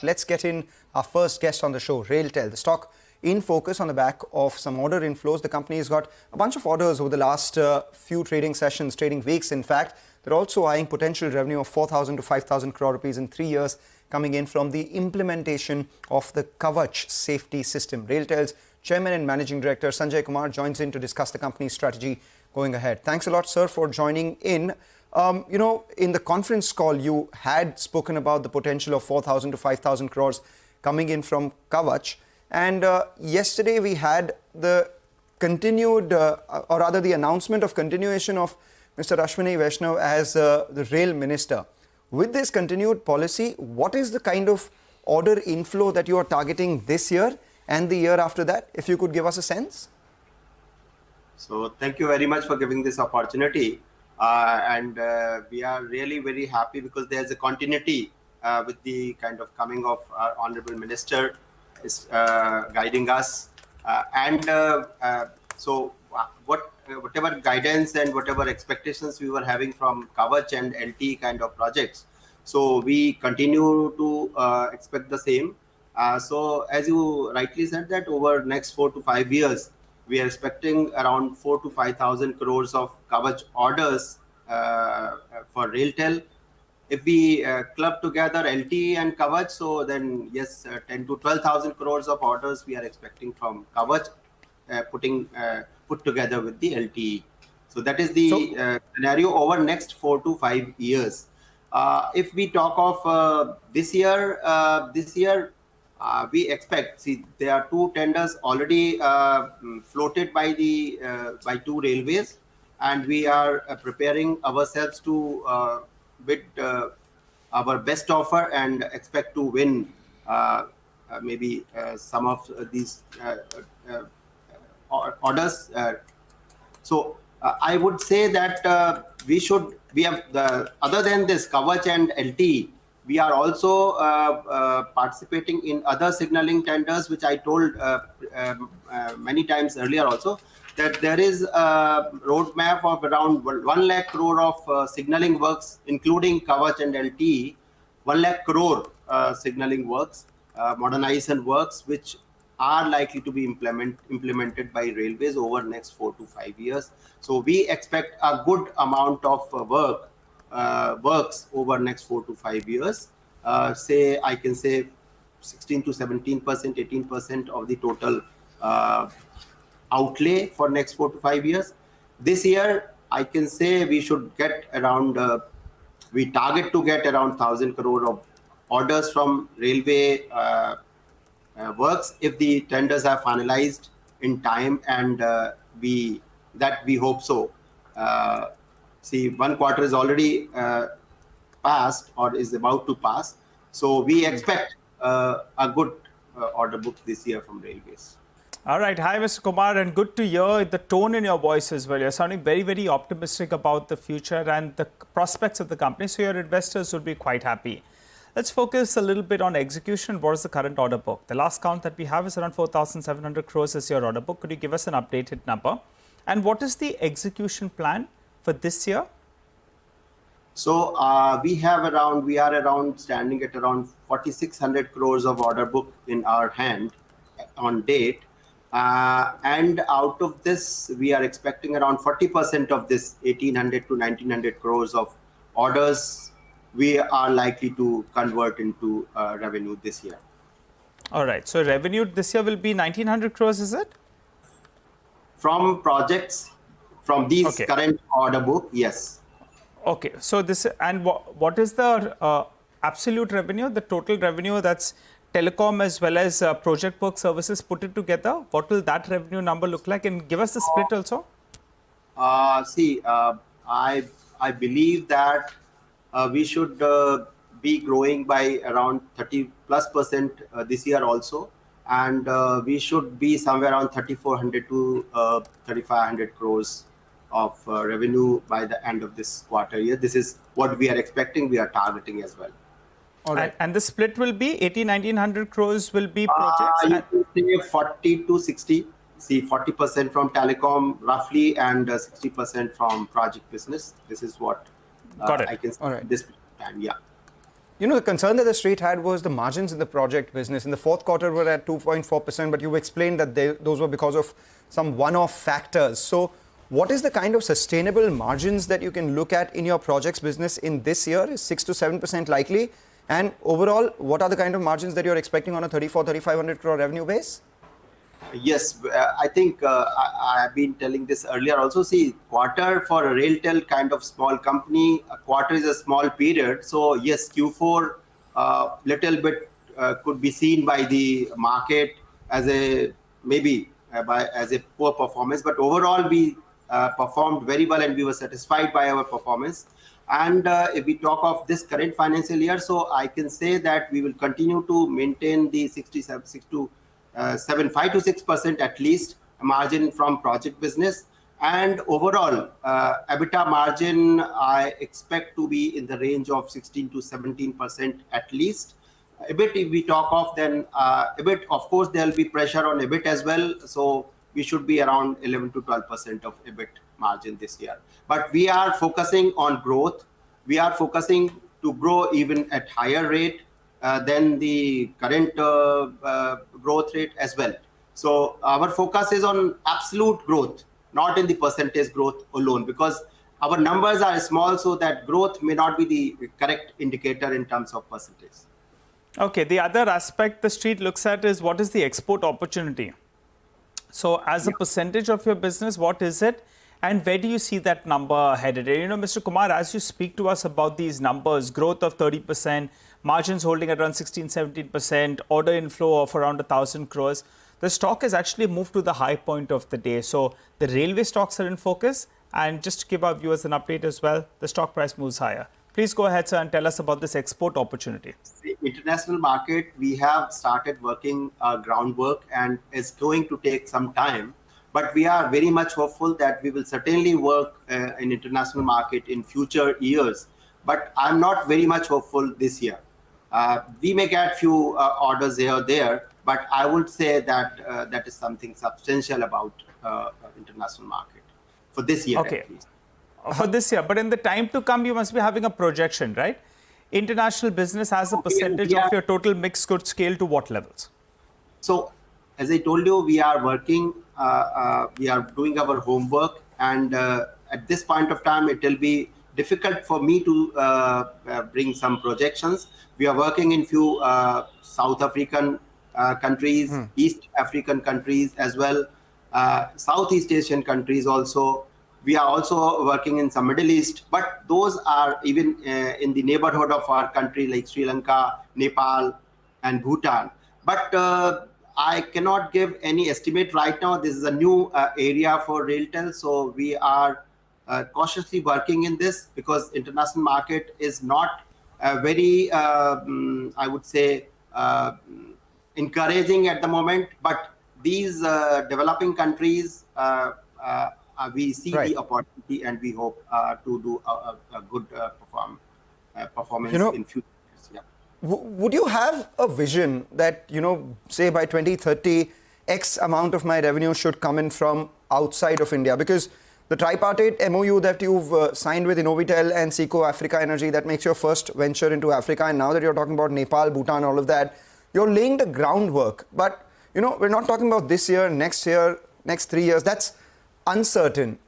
Let's get in our first guest on the show, RailTel. The stock in focus on the back of some order inflows. The company has got a bunch of orders over the last few trading sessions, trading weeks in fact. They're also eyeing potential revenue of 4,000 to 5,000 crore rupees in 3 years coming in from the implementation of the Kavach safety system. RailTel's Chairman and Managing Director Sanjai Kumar joins in to discuss the company's strategy going ahead. Thanks a lot, sir, for joining in. In the conference call, you had spoken about the potential of 4,000 to 5,000 crores coming in from Kavach. And yesterday we had the continued, or rather the announcement of continuation of Mr. Ashwini Vaishnav as the rail minister. With this continued policy, what is the kind of order inflow that you are targeting this year and the year after that? If you could give us a sense. So thank you very much for giving this opportunity. We are really very happy because there's a continuity with the kind of coming of our Honorable Minister is guiding us. So whatever guidance and whatever expectations we were having from Kavach and LT kind of projects, so we continue to expect the same. So as you rightly said that over next 4 to 5 years, we are expecting around 4,000 to 5,000 crores of Kavach orders for RailTel. If we club together LT and Kavach, so then yes, 10 to 12,000 crores of orders we are expecting from Kavach, put together with the LTE. So that is the scenario over next 4 to 5 years. If we talk of this year, we expect, see, there are 2 tenders already floated by by 2 railways, and we are preparing ourselves to bid our best offer and expect to win maybe some of these orders. So I would say that we have other than this Kavach and LT, we are also participating in other signaling tenders, which I told many times earlier also, that there is a roadmap of around 1 lakh crore of signaling works, including Kavach and LT, 1 lakh crore signaling works, modernization works, which are likely to be implemented by railways over next 4 to 5 years. So we expect a good amount of works over next 4 to 5 years. I can say 16 to 17%, 18% of the total outlay for next 4 to 5 years. This year, I can say we should get around, we target to get around 1,000 crore of orders from railway works if the tenders are finalized in time, and we hope so. See, 1 quarter is already passed or is about to pass. So we expect a good order book this year from railways. All right. Hi, Mr. Kumar, and good to hear the tone in your voice as well. You're sounding very, very optimistic about the future and the prospects of the company. So your investors would be quite happy. Let's focus a little bit on execution. What is the current order book? The last count that we have is around 4,700 crores is your order book. Could you give us an updated number? And what is the execution plan for this year? So we are around standing at around 4,600 crores of order book in our hand on date. And out of this, we are expecting around 40% of this 1,800 to 1,900 crores of orders we are likely to convert into revenue this year. All right. So revenue this year will be 1,900 crores, is it? From projects, from these current order book, yes. Okay. So this, and what is the absolute revenue, the total revenue, that's telecom as well as project work services put it together? What will that revenue number look like? And give us the split also. I believe that we should be growing by around 30+% this year also. And we should be somewhere around 3,400 to 3,500 crores of revenue by the end of this quarter year. This is what we are expecting, we are targeting as well. All right. And the split will be 1,900 crores will be projects? You can say 40 to 60. See, 40% from telecom roughly and 60% from project business. This is what I can say at this time, yeah. the concern that the street had was the margins in the project business. In the fourth quarter were at 2.4%, but you explained that those were because of some one-off factors. So what is the kind of sustainable margins that you can look at in your projects business in this year? Is 6 to 7% likely? And overall, what are the kind of margins that you're expecting on a 3,500 crore revenue base? Yes, I think I have been telling this earlier also. See, quarter for a RailTel kind of small company, a quarter is a small period. So yes, Q4 little bit could be seen by the market as a as a poor performance. But overall, we performed very well and we were satisfied by our performance. And if we talk of this current financial year, so I can say that we will continue to maintain the 5 to 6% at least margin from project business. And overall, EBITDA margin, I expect to be in the range of 16 to 17% at least. EBIT, if we talk of, then EBIT, of course, there will be pressure on EBIT as well. So we should be around 11 to 12% of EBIT margin this year. But we are focusing on growth. We are focusing to grow even at higher rate than the current growth rate as well. So our focus is on absolute growth, not in the percentage growth alone, because our numbers are small, so that growth may not be the correct indicator in terms of percentage. Okay, the other aspect the street looks at is what is the export opportunity? So as a percentage of your business, what is it? And where do you see that number headed? Mr. Kumar, as you speak to us about these numbers, growth of 30%, margins holding at around 16, 17%, order inflow of around 1,000 crores, the stock has actually moved to the high point of the day. So the railway stocks are in focus. And just to give our viewers an update as well, the stock price moves higher. Please go ahead, sir, and tell us about this export opportunity. The international market, we have started working groundwork, and it's going to take some time. But we are very much hopeful that we will certainly work in international market in future years. But I'm not very much hopeful this year. We may get few orders here or there, but I would say that that is something substantial about international market for this year. Okay. At least. For this year, but in the time to come, you must be having a projection, right? International business as a percentage of your total mix could scale to what levels? So, as I told you, we are working, we are doing our homework, and at this point of time, it will be difficult for me to bring some projections. We are working in few South African countries, East African countries as well, Southeast Asian countries also. We are also working in some Middle East, but those are even in the neighborhood of our country like Sri Lanka, Nepal, and Bhutan. But I cannot give any estimate right now. This is a new area for RailTel, so we are cautiously working in this because international market is not very, I would say, encouraging at the moment. But these developing countries, we see the opportunity, and we hope to do a good performance in future years. Yeah. Would you have a vision that, say by 2030, X amount of my revenue should come in from outside of India? Because the tripartite MOU that you've signed with Innovitel and Seco Africa Energy, that makes your first venture into Africa. And now that you're talking about Nepal, Bhutan, all of that, you're laying the groundwork. But, we're not talking about this year, next 3 years. That's uncertain.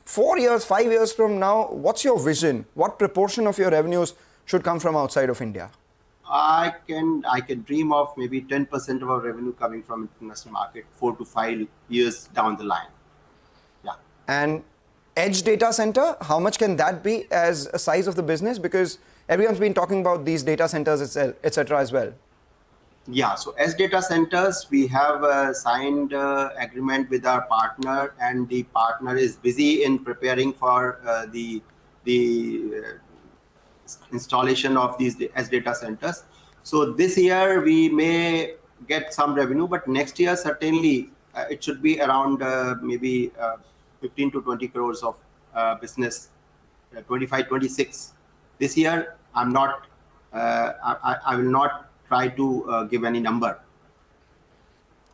4 years, 5 years from now, what's your vision? What proportion of your revenues should come from outside of India? I can dream of maybe 10% of our revenue coming from international market 4 to 5 years down the line. Yeah. And edge data center, how much can that be as a size of the business? Because everyone's been talking about these data centers, etc. as well. Yeah, so as data centers, we have signed agreement with our partner, and the partner is busy in preparing for the installation of these as data centers. So this year we may get some revenue, but next year certainly it should be around maybe 15 to 20 crores of business, 25, 26. This year I'm not, I will not try to give any number.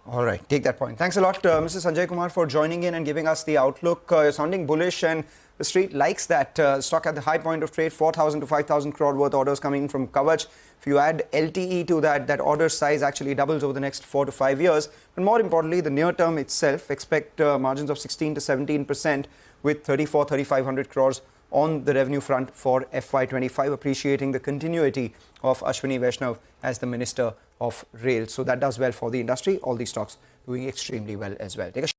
All right, take that point. Thanks a lot, Mr. Sanjai Kumar, for joining in and giving us the outlook. You're sounding bullish, and the street likes that. Stock at the high point of trade, 4,000 to 5,000 crore worth orders coming in from Kavach. If you add LTE to that, that order size actually doubles over the next 4 to 5 years. But more importantly, the near term itself, expect margins of 16 to 17% with 3,500 crores on the revenue front for FY25, appreciating the continuity of Ashwini Vaishnav as the Minister of Rail. So that does well for the industry. All these stocks doing extremely well as well. Take a